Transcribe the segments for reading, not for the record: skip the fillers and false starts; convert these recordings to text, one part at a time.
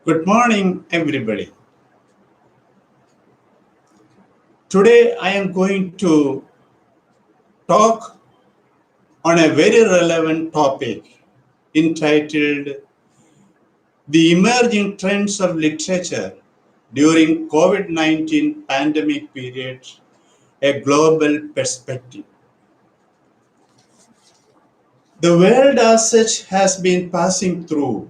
Good morning, everybody. Today I am going to talk on a very relevant topic entitled The Emerging Trends of Literature During COVID-19 Pandemic Period, a Global Perspective. The world as such has been passing through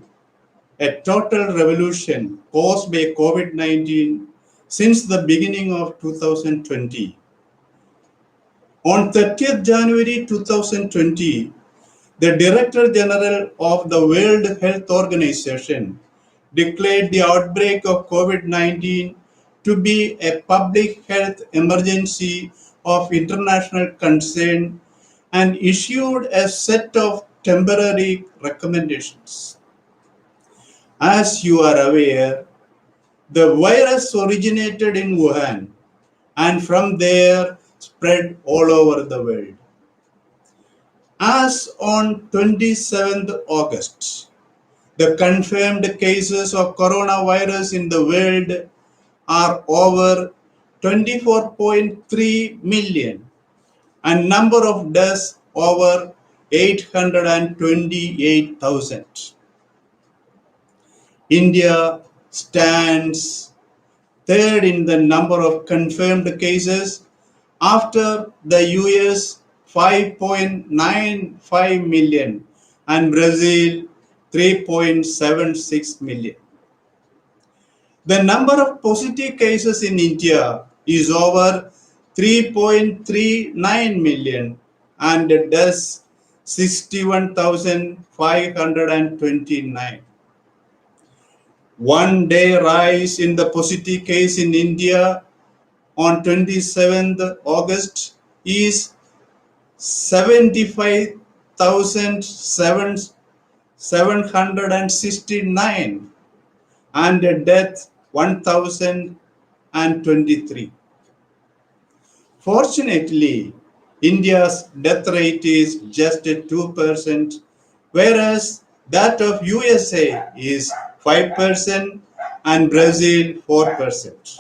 a total revolution caused by COVID-19 since the beginning of 2020. On 30th January 2020, the Director General of the World Health Organization declared the outbreak of COVID-19 to be a public health emergency of international concern and issued a set of temporary recommendations. As you are aware, the virus originated in Wuhan and from there spread all over the world. As on 27th August, the confirmed cases of coronavirus in the world are over 24.3 million and number of deaths over 828,000. India stands third in the number of confirmed cases after the US 5.95 million and Brazil 3.76 million. The number of positive cases in India is over 3.39 million and deaths 61,529. One day rise in the positive case in India on 27th August is 75,769 and a death 1,023. Fortunately, India's death rate is just 2%, whereas that of USA is 5% and Brazil 4%.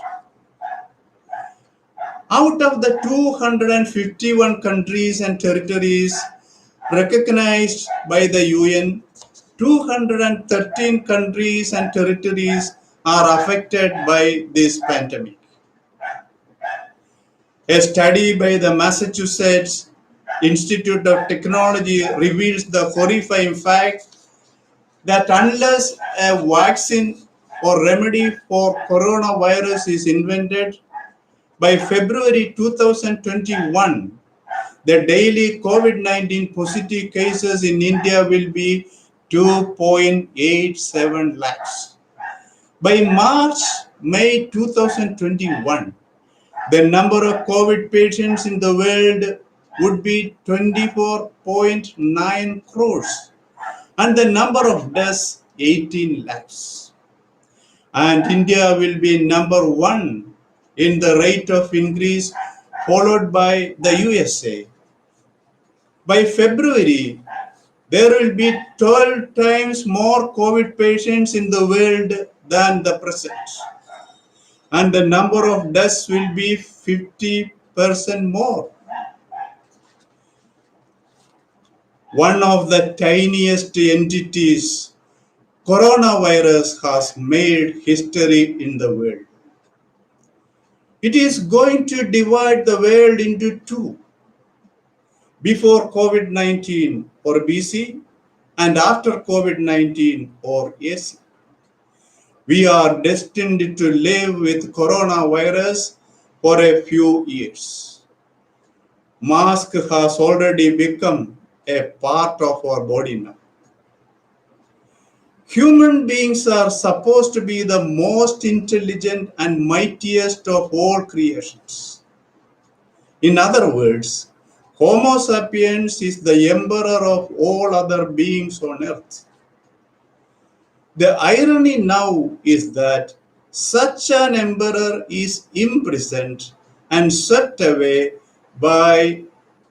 Out of the 251 countries and territories recognized by the UN, 213 countries and territories are affected by this pandemic. A study by the Massachusetts Institute of Technology reveals the horrifying fact that unless a vaccine or remedy for coronavirus is invented, by February 2021, the daily COVID-19 positive cases in India will be 2.87 lakhs. By May 2021, the number of COVID patients in the world would be 24.9 crores and the number of deaths 18 lakhs. And India will be number one in the rate of increase, followed by the USA. By February, there will be 12 times more COVID patients in the world than the present. And the number of deaths will be 50% more. One of the tiniest entities, coronavirus has made history in the world. It is going to divide the world into two. Before COVID-19 or BC and after COVID-19 or AC. We are destined to live with coronavirus for a few years. Mask has already become a part of our body now. Human beings are supposed to be the most intelligent and mightiest of all creations. In other words, Homo sapiens is the emperor of all other beings on earth. The irony now is that such an emperor is imprisoned and swept away by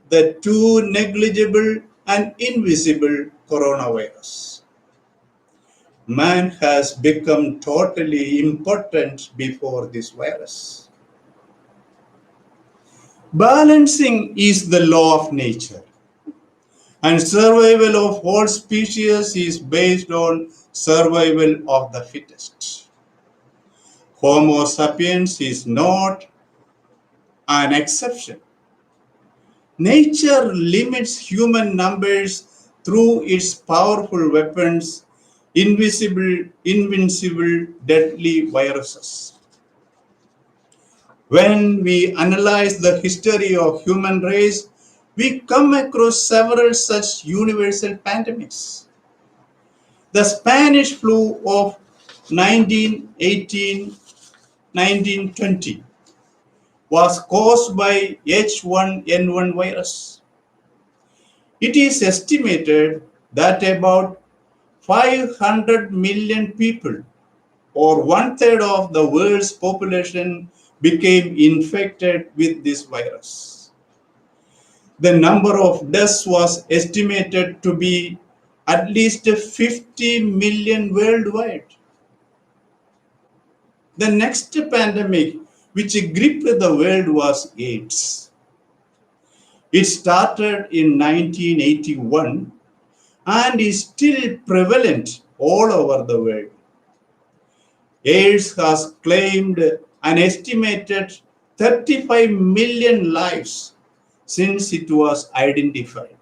the too negligible and invisible coronavirus. Man has become totally impotent before this virus. Balancing is the law of nature, and survival of all species is based on survival of the fittest. Homo sapiens is not an exception. Nature limits human numbers through its powerful weapons, invincible, deadly viruses. When we analyze the history of human race, we come across several such universal pandemics. The Spanish flu of 1918 1920 was caused by H1N1 virus. It is estimated that about 500 million people, or one third of the world's population, became infected with this virus. The number of deaths was estimated to be at least 50 million worldwide. The next pandemic which gripped the world was AIDS. It started in 1981 and is still prevalent all over the world. AIDS has claimed an estimated 35 million lives since it was identified.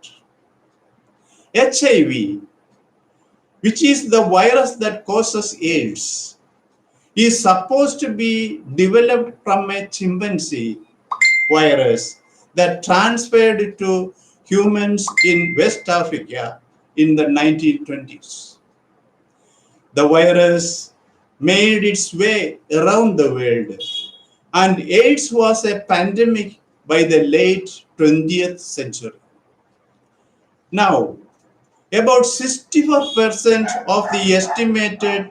HIV, which is the virus that causes AIDS, is supposed to be developed from a chimpanzee virus that transferred to humans in West Africa in the 1920s. The virus made its way around the world, and AIDS was a pandemic by the late 20th century. Now, about 64% of the estimated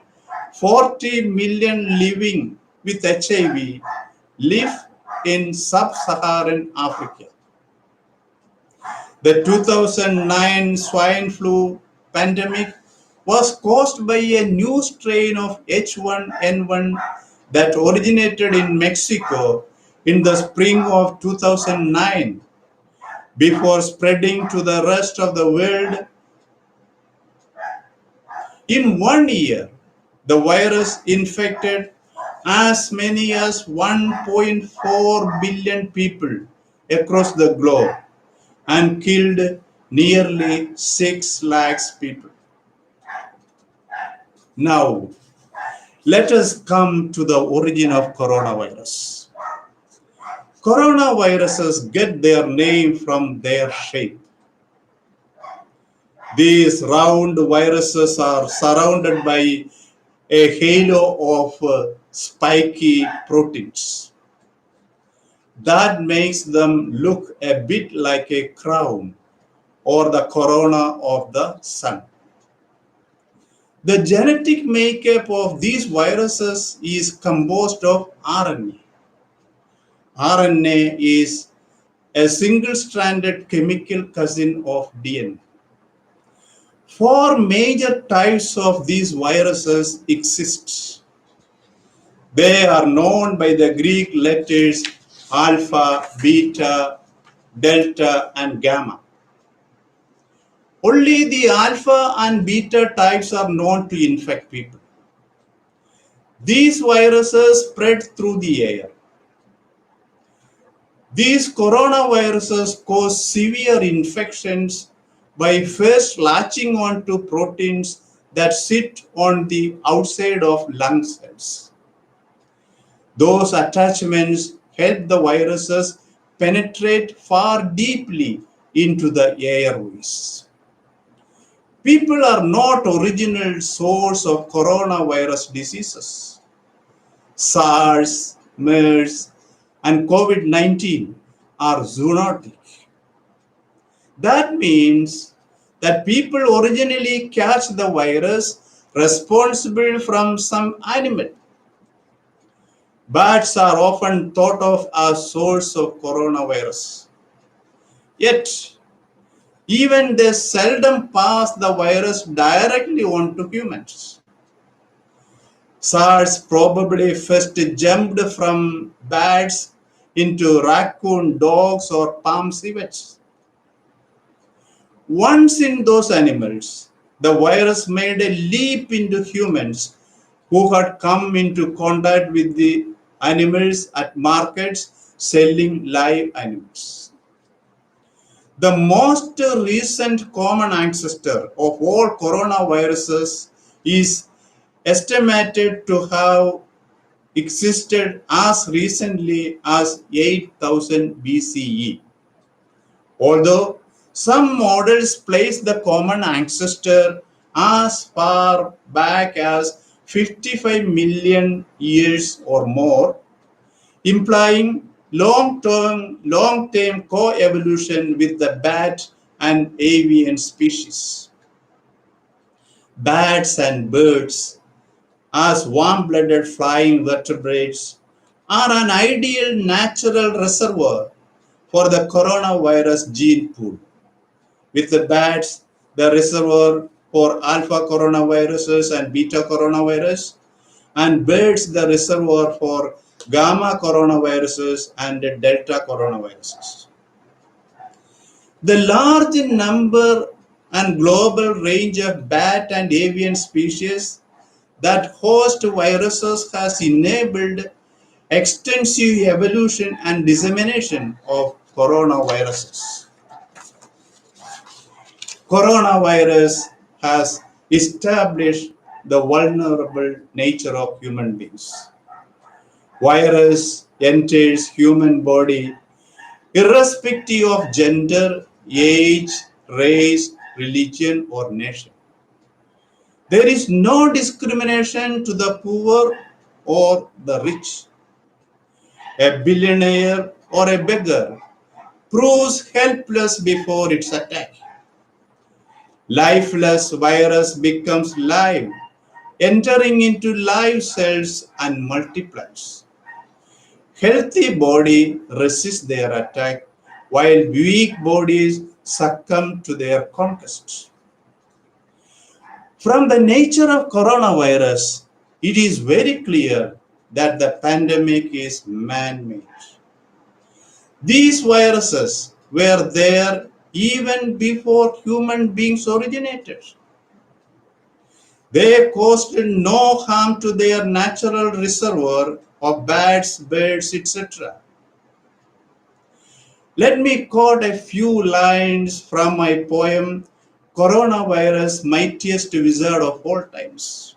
40 million living with HIV live in sub-Saharan Africa. The 2009 swine flu pandemic was caused by a new strain of H1N1 that originated in Mexico in the spring of 2009 before spreading to the rest of the world. In 1 year, the virus infected as many as 1.4 billion people across the globe and killed nearly 6 lakhs people. Now, let us come to the origin of coronavirus. Coronaviruses get their name from their shape. These round viruses are surrounded by a halo of spiky proteins that makes them look a bit like a crown or the corona of the sun. The genetic makeup of these viruses is composed of RNA. RNA is a single-stranded chemical cousin of DNA. Four major types of these viruses exist. They are known by the Greek letters alpha, beta, delta, and gamma. Only the alpha and beta types are known to infect people. These viruses spread through the air. These coronaviruses cause severe infections by first latching onto proteins that sit on the outside of lung cells. Those attachments help the viruses penetrate far deeply into the airways. People are not original source of coronavirus diseases. SARS, MERS, and COVID-19 are zoonotic. That means that people originally catch the virus responsible from some animal. Bats are often thought of as source of coronavirus. Yet, even they seldom pass the virus directly on to humans. SARS probably first jumped from bats into raccoon, dogs, or palm civets. Once in those animals, the virus made a leap into humans who had come into contact with the animals at markets selling live animals. The most recent common ancestor of all coronaviruses is estimated to have existed as recently as 8000 BCE. Although some models place the common ancestor as far back as 55 million years or more, implying long-term co-evolution with the bat and avian species. Bats and birds, as warm-blooded flying vertebrates, are an ideal natural reservoir for the coronavirus gene pool. With the bats, the reservoir for alpha coronaviruses and beta coronavirus, and birds, the reservoir for gamma coronaviruses and delta coronaviruses. The large number and global range of bat and avian species that host viruses has enabled extensive evolution and dissemination of coronaviruses. Coronavirus has established the vulnerable nature of human beings. Virus enters human body irrespective of gender, age, race, religion, or nation. There is no discrimination to the poor or the rich. A billionaire or a beggar proves helpless before its attack. Lifeless virus becomes live, entering into live cells and multiplies. Healthy body resists their attack while weak bodies succumb to their conquest. From the nature of coronavirus, it is very clear that the pandemic is man-made. These viruses were there even before human beings originated. They caused no harm to their natural reservoir of bats, birds, etc. Let me quote a few lines from my poem, Coronavirus, Mightiest Wizard of All Times.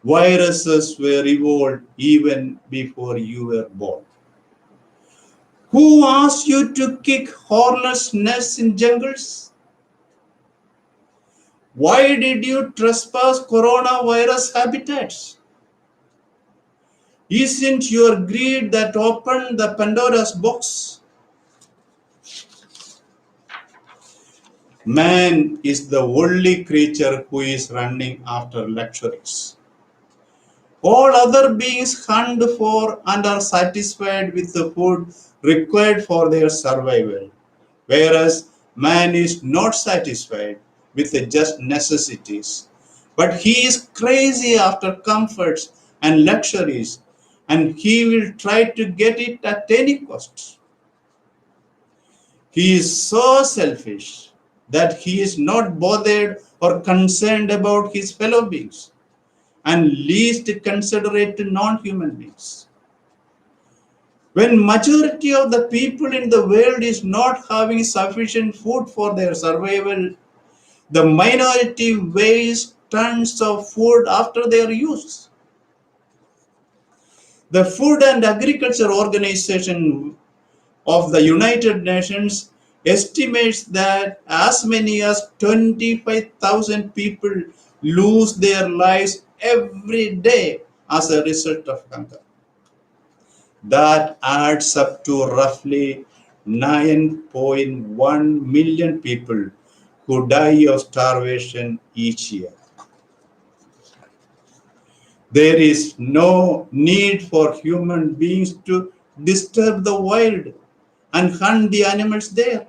Viruses were evolved even before you were born. Who asked you to kick hornets' nests in jungles? Why did you trespass coronavirus habitats? Isn't your greed that opened the Pandora's box? Man is the only creature who is running after luxuries. All other beings hunt for and are satisfied with the food required for their survival, whereas man is not satisfied with the just necessities, but he is crazy after comforts and luxuries, and he will try to get it at any cost. He is so selfish that he is not bothered or concerned about his fellow beings, and least considerate to non-human beings. When majority of the people in the world is not having sufficient food for their survival, the minority waste tons of food after their use. The Food and Agriculture Organization of the United Nations estimates that as many as 25,000 people lose their lives every day as a result of hunger. That adds up to roughly 9.1 million people who die of starvation each year. There is no need for human beings to disturb the wild and hunt the animals there.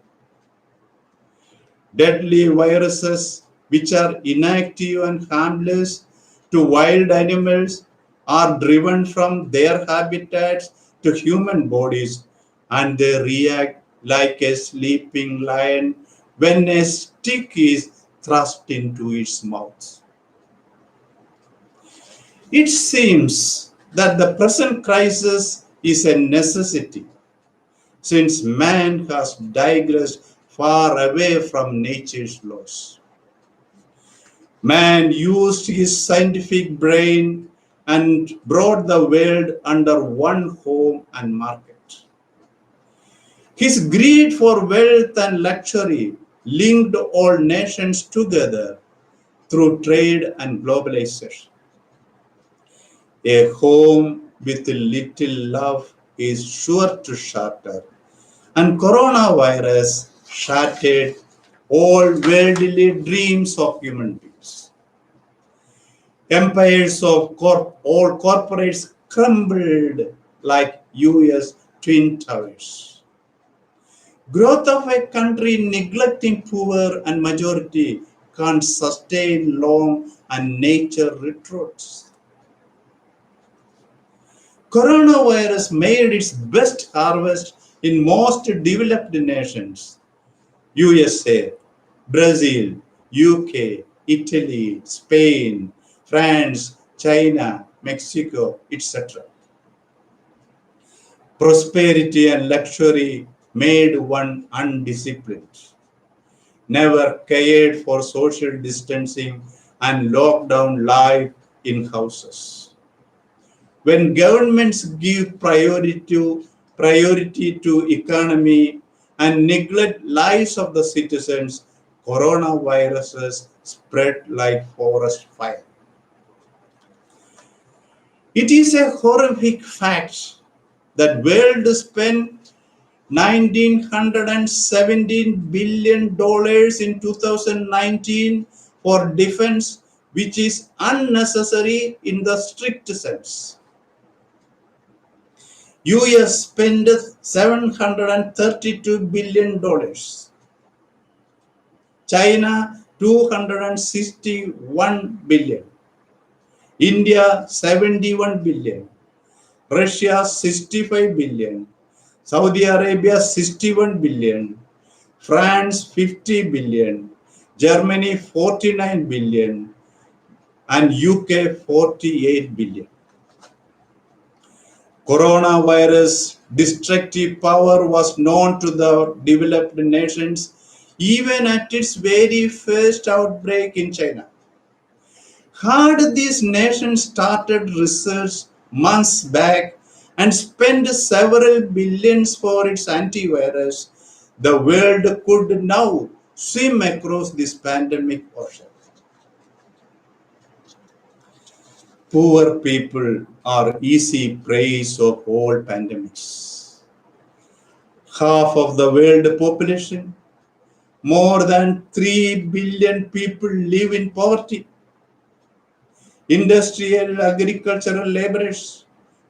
Deadly viruses, which are inactive and harmless to wild animals are driven from their habitats to human bodies, and they react like a sleeping lion when a stick is thrust into its mouth. It seems that the present crisis is a necessity since man has digressed far away from nature's laws. Man used his scientific brain and brought the world under one home and market. His greed for wealth and luxury linked all nations together through trade and globalization. A home with little love is sure to shatter, and coronavirus shattered all worldly dreams of human beings. Empires of all corporates crumbled like US twin towers. Growth of a country neglecting poor and majority can't sustain long and nature retreats. Coronavirus made its best harvest in most developed nations. USA, Brazil, UK, Italy, Spain, France, China, Mexico, etc. Prosperity and luxury made one undisciplined, never cared for social distancing and locked down life in houses. When governments give priority to economy and neglect lives of the citizens, coronaviruses spread like forest fire. It is a horrific fact that world spent $1,917 billion in 2019 for defense, which is unnecessary in the strict sense. US spent $732 billion. China 261 billion. India 71 billion. Russia 65 billion. Saudi Arabia 61 billion. France 50 billion. Germany 49 billion. And UK 48 billion. Coronavirus destructive power was known to the developed nations even at its very first outbreak in China. Had these nations started research months back and spent several billions for its antivirus, the world could now swim across this pandemic ocean. Poor people are easy prey of all pandemics. Half of the world population, more than 3 billion people live in poverty. Industrial, agricultural laborers,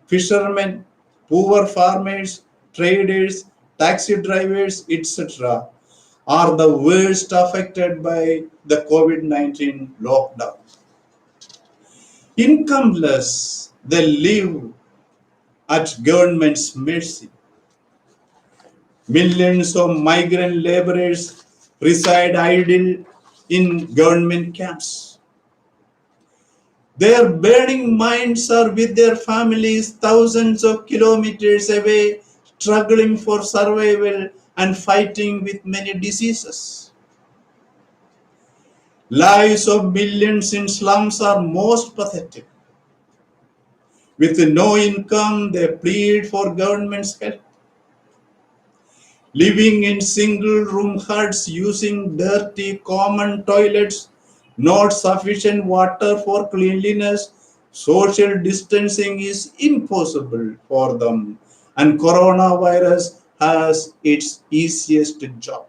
fishermen, poor farmers, traders, taxi drivers, etc., are the worst affected by the COVID-19 lockdown. Incomeless, they live at government's mercy. Millions of migrant laborers reside idle in government camps. Their burning minds are with their families thousands of kilometers away, struggling for survival and fighting with many diseases. Lives of millions in slums are most pathetic. With no income, they plead for government's help. Living in single-room huts using dirty common toilets, not sufficient water for cleanliness, social distancing is impossible for them, and coronavirus has its easiest job.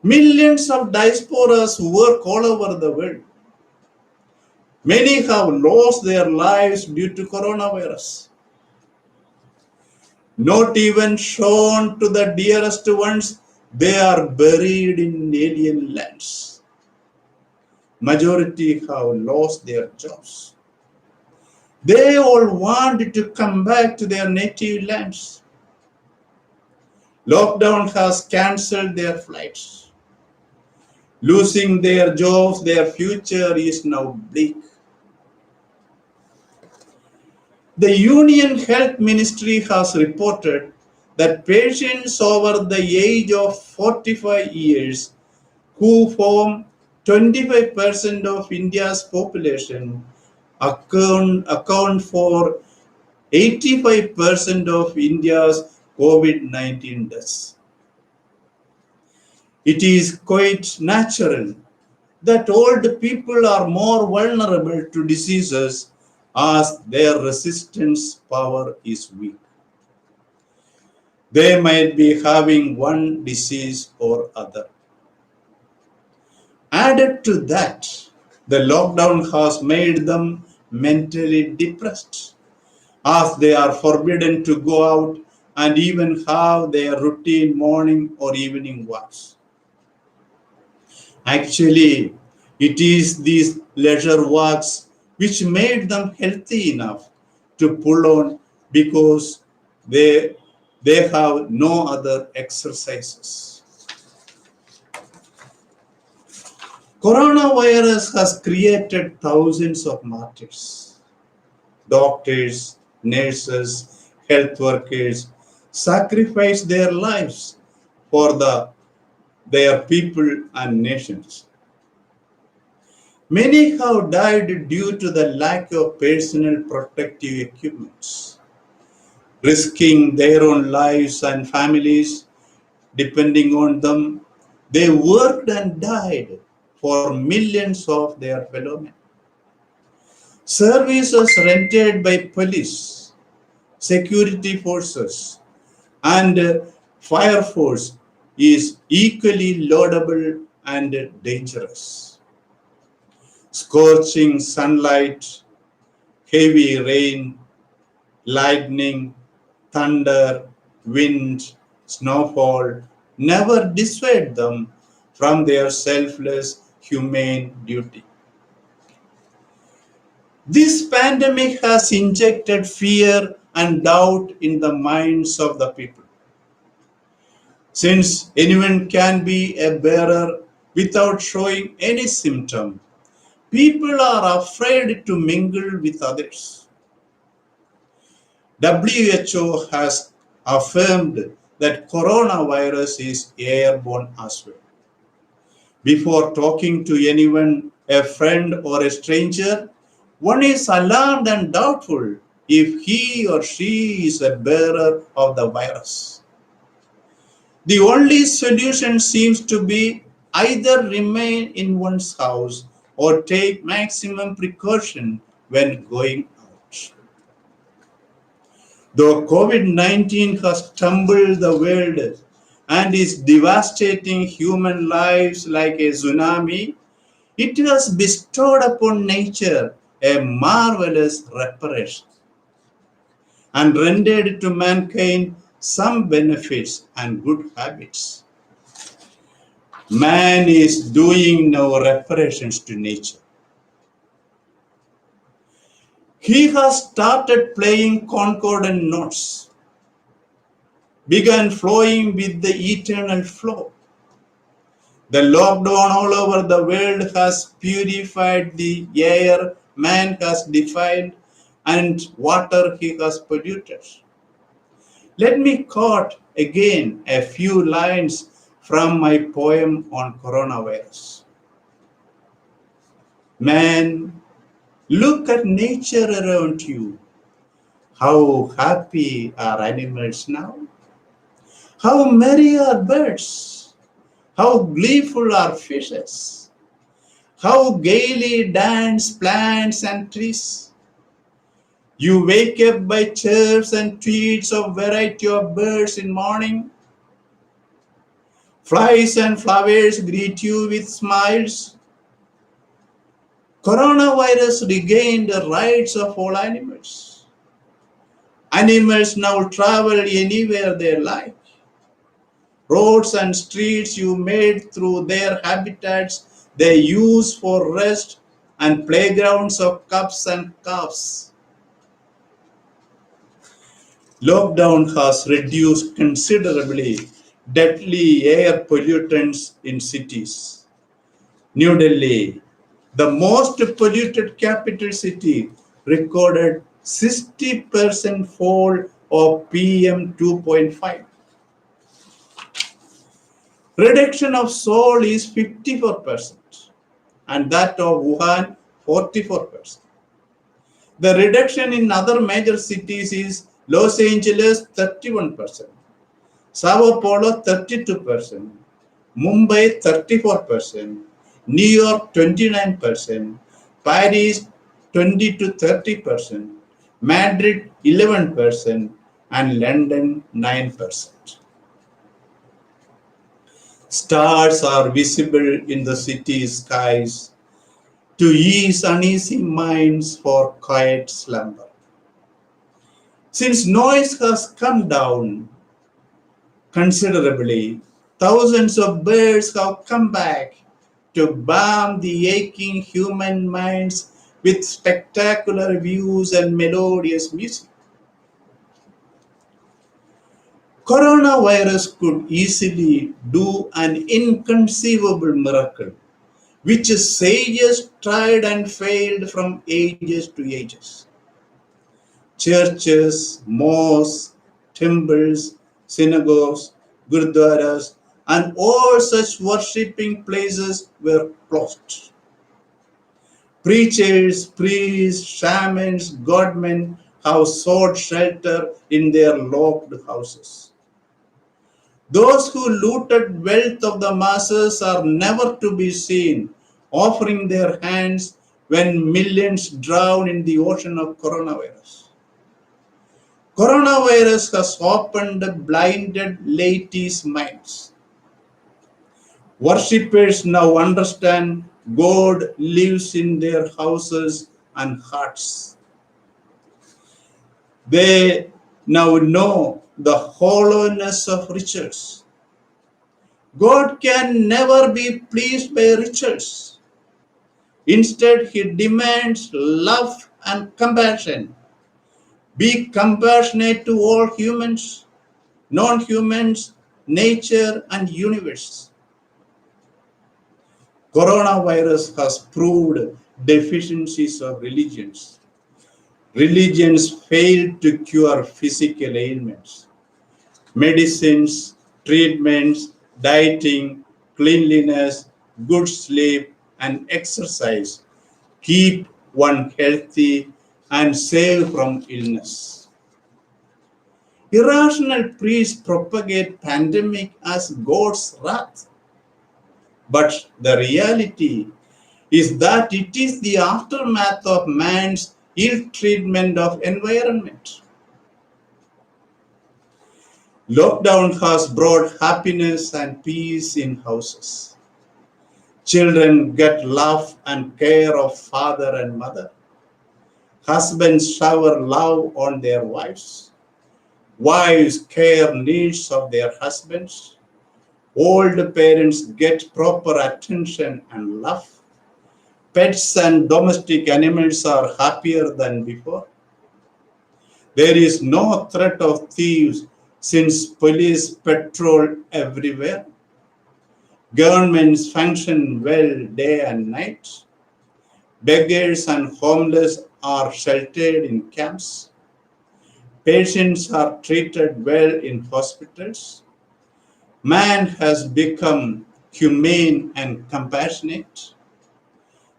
Millions of diasporas work all over the world. Many have lost their lives due to coronavirus. Not even shown to the dearest ones, they are buried in alien lands. Majority have lost their jobs. They all want to come back to their native lands. Lockdown has cancelled their flights. Losing their jobs, their future is now bleak. The Union Health Ministry has reported that patients over the age of 45 years who form 25% of India's population account for 85% of India's COVID-19 deaths. It is quite natural that old people are more vulnerable to diseases as their resistance power is weak. They might be having one disease or other. Added to that, the lockdown has made them mentally depressed as they are forbidden to go out and even have their routine morning or evening walks. Actually, it is these leisure walks which made them healthy enough to pull on because they, they have no other exercises. Coronavirus has created thousands of martyrs. Doctors, nurses, health workers sacrifice their lives for their people and nations. Many have died due to the lack of personal protective equipments, risking their own lives and families depending on them. They worked and died for millions of their fellow men. Services rendered by police, security forces, and fire force is equally laudable and dangerous. Scorching sunlight, heavy rain, lightning, thunder, wind, snowfall never dissuade them from their selfless humane duty. This pandemic has injected fear and doubt in the minds of the people. Since anyone can be a bearer without showing any symptom, people are afraid to mingle with others. WHO has affirmed that coronavirus is airborne as well. Before talking to anyone, a friend or a stranger, one is alarmed and doubtful if he or she is a bearer of the virus. The only solution seems to be either remain in one's house or take maximum precaution when going out. Though COVID-19 has tumbled the world and is devastating human lives like a tsunami, it has bestowed upon nature a marvelous reparation and rendered to mankind some benefits and good habits. Man is doing now reparations to nature. He has started playing concordant notes, began flowing with the eternal flow. The lockdown all over the world has purified the air man has defiled and water he has polluted. Let me quote again a few lines from my poem on coronavirus. Man, look at nature around you. How happy are animals now? How merry are birds? How gleeful are fishes? How gaily dance plants and trees? You wake up by chirps and tweets of variety of birds in morning. Flies and flowers greet you with smiles. Coronavirus regained the rights of all animals. Animals now travel anywhere they like. Roads and streets you made through their habitats they use for rest and playgrounds of cubs and calves. Lockdown has reduced considerably deadly air pollutants in cities. New Delhi, the most polluted capital city, recorded 60% fall of PM 2.5. Reduction of Seoul is 54% and that of Wuhan 44%. The reduction in other major cities is Los Angeles 31%, Sao Paulo 32%, Mumbai 34%, New York 29%, Paris 20 to 30%, Madrid 11%, and London 9%. Stars are visible in the city skies to ease uneasy minds for quiet slumber. Since noise has come down considerably, thousands of birds have come back to balm the aching human minds with spectacular views and melodious music. Coronavirus could easily do an inconceivable miracle, which sages tried and failed from ages to ages. Churches, mosques, temples, synagogues, gurdwaras, and all such worshipping places were closed. Preachers, priests, shamans, godmen have sought shelter in their locked houses. Those who looted wealth of the masses are never to be seen, offering their hands when millions drown in the ocean of coronavirus. Coronavirus has opened blinded laity's minds. Worshippers now understand God lives in their houses and hearts. They now know the hollowness of rituals. God can never be pleased by rituals. Instead, He demands love and compassion. Be compassionate to all humans, non-humans, nature, and universe. Coronavirus has proved deficiencies of religions. Religions fail to cure physical ailments. Medicines, treatments, dieting, cleanliness, good sleep, and exercise keep one healthy and safe from illness. Irrational priests propagate pandemic as God's wrath. But the reality is that it is the aftermath of man's ill treatment of environment. Lockdown has brought happiness and peace in houses. Children get love and care of father and mother. Husbands shower love on their wives. Wives care needs of their husbands. Old parents get proper attention and love. Pets and domestic animals are happier than before. There is no threat of thieves since police patrol everywhere. Governments function well day and night. Beggars and homeless are sheltered in camps. Patients are treated well in hospitals. Man has become humane and compassionate.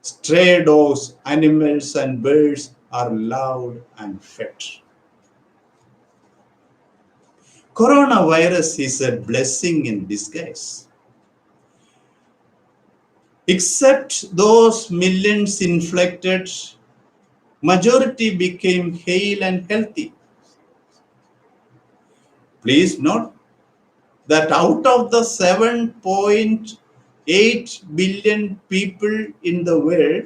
Stray dogs, animals, and birds are loved and fed. Coronavirus is a blessing in disguise. Except those millions infected, majority became hale and healthy. Please note that out of the 7.8 billion people in the world,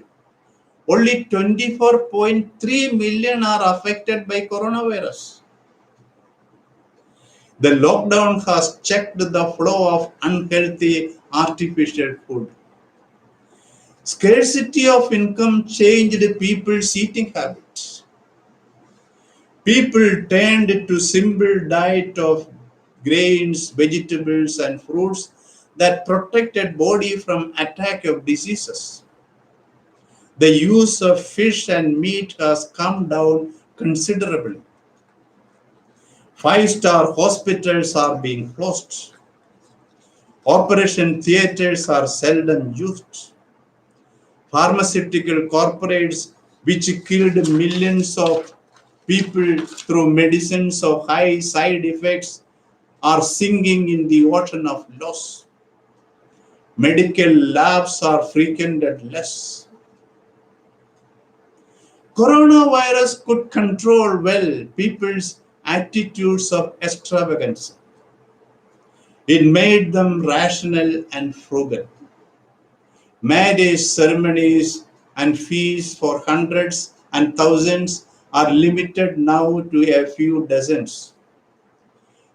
only 24.3 million are affected by coronavirus. The lockdown has checked the flow of unhealthy artificial food. Scarcity of income changed people's eating habits. People turned to simple diet of grains, vegetables, and fruits that protected body from attack of diseases. The use of fish and meat has come down considerably. Five-star hospitals are being closed. Operation theaters are seldom used. Pharmaceutical corporates, which killed millions of people through medicines of high side effects, are sinking in the ocean of loss. Medical labs are frequented less. Coronavirus could control well people's attitudes of extravagance. It made them rational and frugal. Marriage ceremonies and feasts for hundreds and thousands are limited now to a few dozens.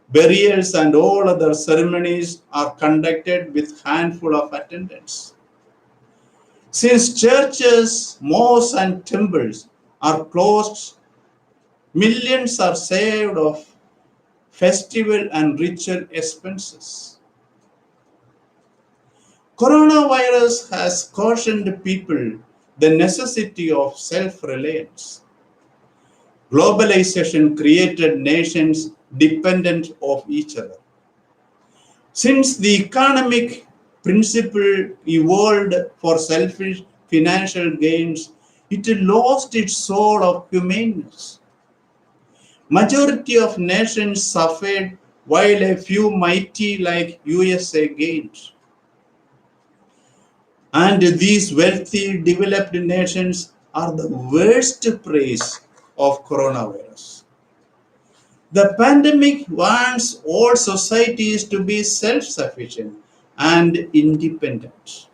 Burials and all other ceremonies are conducted with handful of attendants. Since churches, mosques, and temples are closed, millions are saved of festival and ritual expenses. Coronavirus has cautioned people the necessity of self-reliance. Globalization created nations dependent of each other. Since the economic principle evolved for selfish financial gains, it lost its soul of humaneness. Majority of nations suffered while a few mighty like USA gained. And these wealthy developed nations are the worst prey of coronavirus. The pandemic wants all societies to be self-sufficient and independent.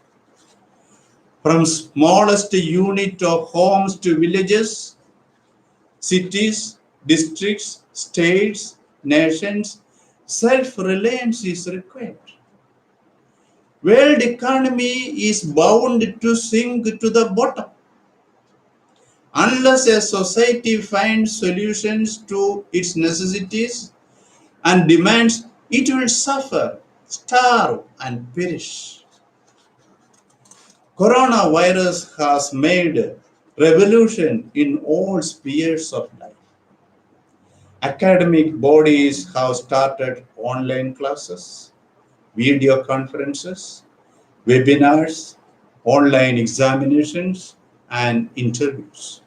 From smallest unit of homes to villages, cities, districts, states, nations, self-reliance is required. World economy is bound to sink to the bottom unless a society finds solutions to its necessities and demands, it will suffer, starve, and perish. Coronavirus has made revolution in all spheres of life. Academic bodies have started online classes, video conferences, webinars, online examinations, and interviews.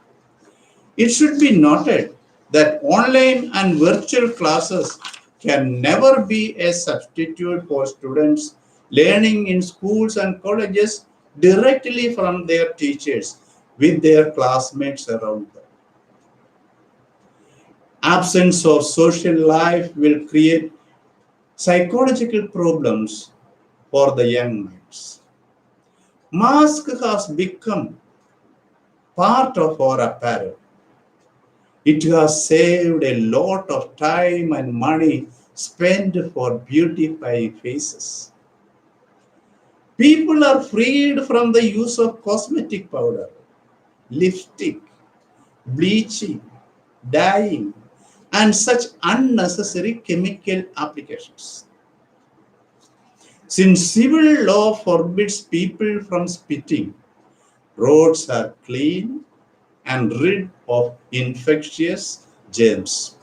It should be noted that online and virtual classes can never be a substitute for students learning in schools and colleges directly from their teachers with their classmates around them. Absence of social life will create psychological problems for the young minds. Mask has become part of our apparel. It has saved a lot of time and money spent for beautifying faces. People are freed from the use of cosmetic powder, lipstick, bleaching, dyeing, and such unnecessary chemical applications. Since civil law forbids people from spitting, roads are clean and rid of infectious germs.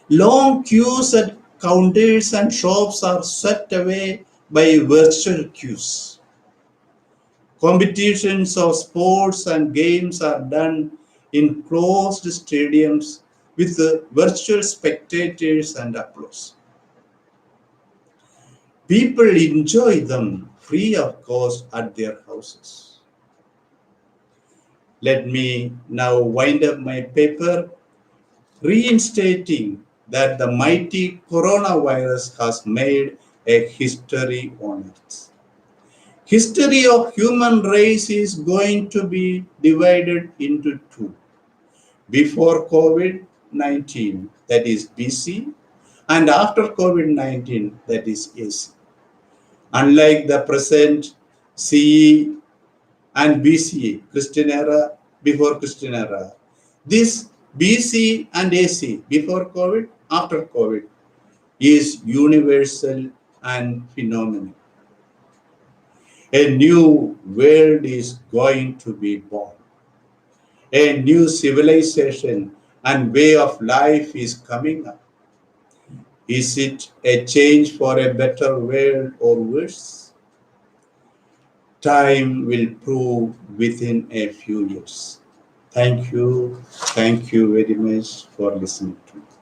Long queues at counters and shops are swept away by virtual queues. Competitions of sports and games are done in closed stadiums with virtual spectators and applause. People enjoy them free of cost at their houses. Let me now wind up my paper reinstating that the mighty coronavirus has made a history on earth. History of human race is going to be divided into two. Before COVID-19, that is BC, and after COVID-19, that is AC. Unlike the present, CE and BCE, Christian era, before Christian era. This BC and AC, before COVID, after COVID, is universal and phenomenal. A new world is going to be born. A new civilization and way of life is coming up. Is it a change for a better world or worse? Time will prove within a few years. Thank you. Thank you very much for listening to me.